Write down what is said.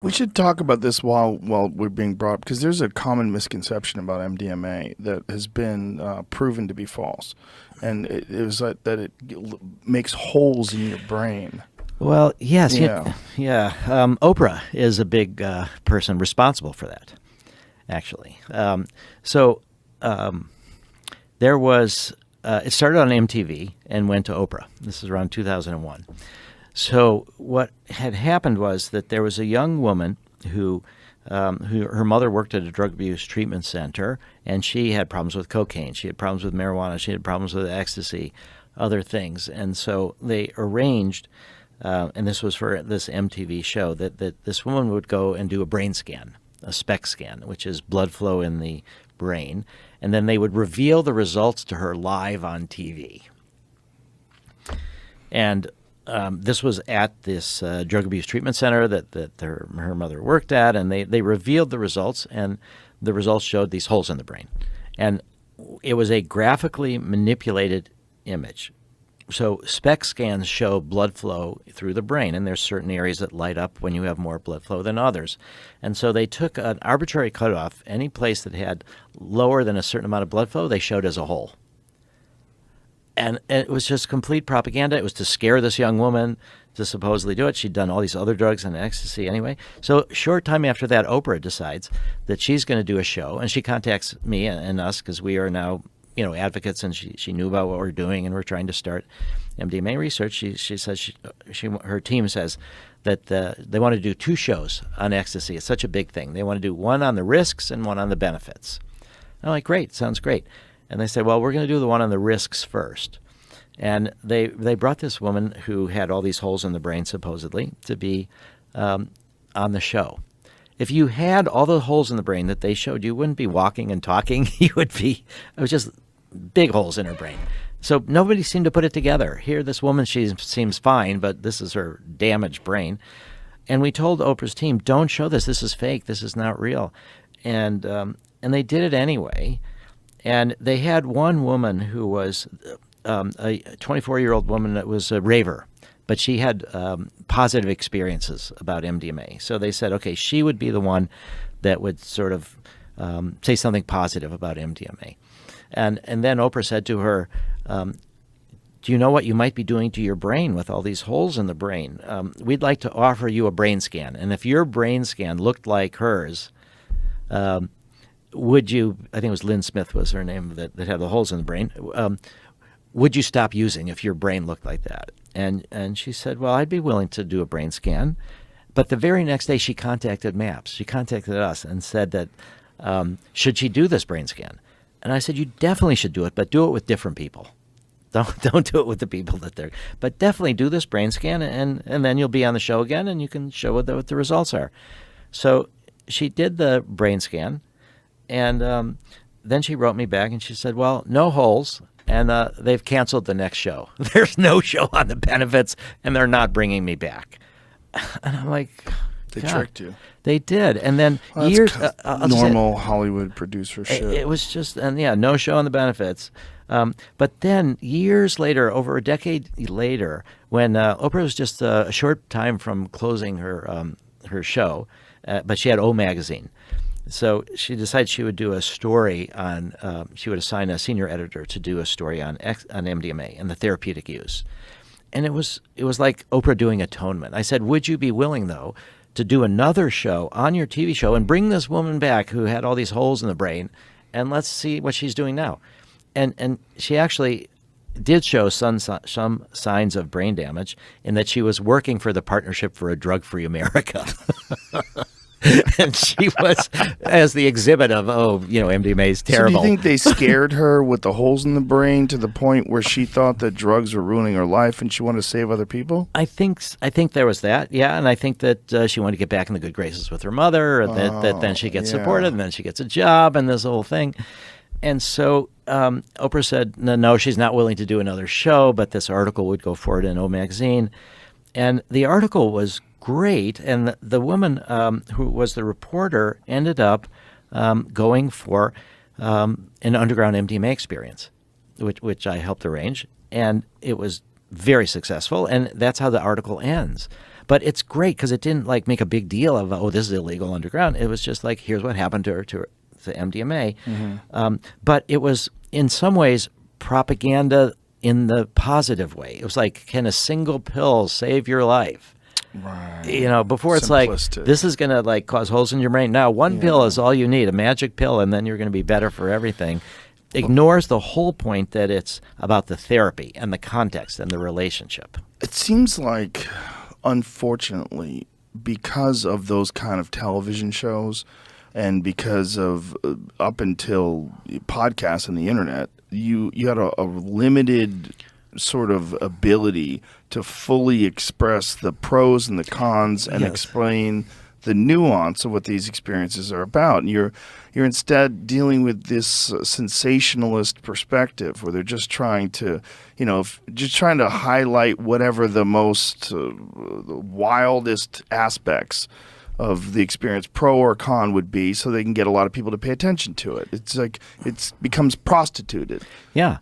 We should talk about this while we're being brought up, because there's a common misconception about MDMA that has been proven to be false, and it was that it makes holes in your brain. Well, yes, Yeah. yeah. Oprah is a big person responsible for that, actually. So there was, it started on MTV and went to Oprah. This is around 2001. So what had happened was that there was a young woman who her mother worked at a drug abuse treatment center, and she had problems with cocaine. She had problems with marijuana. She had problems with ecstasy, other things. And so they arranged, and this was for this MTV show, that this woman would go and do a brain scan, a SPECT scan, which is blood flow in the brain, and then they would reveal the results to her live on TV. And this was at this drug abuse treatment center that her mother worked at, and they revealed the results, and the results showed these holes in the brain. And it was a graphically manipulated image. So SPECT scans show blood flow through the brain, and there's certain areas that light up when you have more blood flow than others. And so they took an arbitrary cutoff. Any place that had lower than a certain amount of blood flow, they showed as a hole. And it was just complete propaganda. It was to scare this young woman to supposedly do it. She'd done all these other drugs and ecstasy anyway. So short time after that, Oprah decides that she's going to do a show, and she contacts me and us because we are now, advocates, and she knew about what we're doing, and we're trying to start MDMA research. She says her team says that they want to do 2 shows on ecstasy. It's such a big thing. They want to do one on the risks and one on the benefits. I'm like, great, sounds great. And they said, well, we're going to do the one on the risks first. And they brought this woman who had all these holes in the brain, supposedly, to be on the show. If you had all the holes in the brain that they showed, you wouldn't be walking and talking. It was just big holes in her brain. So nobody seemed to put it together. Here, this woman, she seems fine, but this is her damaged brain. And we told Oprah's team, don't show this. This is fake. This is not real. And they did it anyway. And they had one woman who was a 24-year-old woman that was a raver, but she had positive experiences about MDMA. So they said, okay, she would be the one that would sort of say something positive about MDMA. And then Oprah said to her, do you know what you might be doing to your brain with all these holes in the brain? We'd like to offer you a brain scan. And if your brain scan looked like hers, would you, I think it was Lynn Smith was her name that had the holes in the brain, would you stop using if your brain looked like that? And she said, well, I'd be willing to do a brain scan. But the very next day she contacted MAPS. She contacted us and said that should she do this brain scan? And I said, you definitely should do it, but do it with different people. Don't do it with the people that they're, but definitely do this brain scan, and then you'll be on the show again and you can show what the results are. So she did the brain scan. And then she wrote me back and she said, well, no holes, and they've canceled the next show. There's no show on the benefits, and they're not bringing me back. And I'm like, They tricked you. They did. And then Well, years... normal Hollywood producer shit. It was just, and yeah, no show on the benefits. But then years later, over a decade later, when Oprah was just a short time from closing her show, but she had O Magazine. So she decided she would do a story on, she would assign a senior editor to do a story on MDMA and the therapeutic use. And it was like Oprah doing atonement. I said, would you be willing, though, to do another show on your TV show and bring this woman back who had all these holes in the brain, and let's see what she's doing now? And she actually did show some signs of brain damage in that she was working for the Partnership for a Drug-Free America. And she was as the exhibit of, MDMA is terrible. So do you think they scared her with the holes in the brain to the point where she thought that drugs were ruining her life and she wanted to save other people? I think there was that, yeah, and I think that she wanted to get back in the good graces with her mother, that then she gets supported, and then she gets a job, and this whole thing. And so Oprah said, no, she's not willing to do another show, but this article would go forward in O Magazine. And the article was great, and the woman who was the reporter ended up going for an underground MDMA experience, which I helped arrange, and it was very successful, and that's how the article ends. But it's great because it didn't like make a big deal of, oh, this is illegal underground. It was just like, here's what happened to her, to MDMA. But it was in some ways propaganda in the positive way. It was like, can a single pill save your life? Right. You know, before it's like, this is going to like cause holes in your brain. Now, one pill is all you need, a magic pill, and then you're going to be better for everything. Ignores the whole point that it's about the therapy and the context and the relationship. It seems like, unfortunately, because of those kind of television shows and because of up until podcasts and the internet, you had a limited sort of ability to fully express the pros and the cons and explain the nuance of what these experiences are about. And you're instead dealing with this sensationalist perspective where they're just trying to, just trying to highlight whatever the most the wildest aspects of the experience, pro or con, would be, so they can get a lot of people to pay attention to it. It's like it becomes prostituted. Yeah.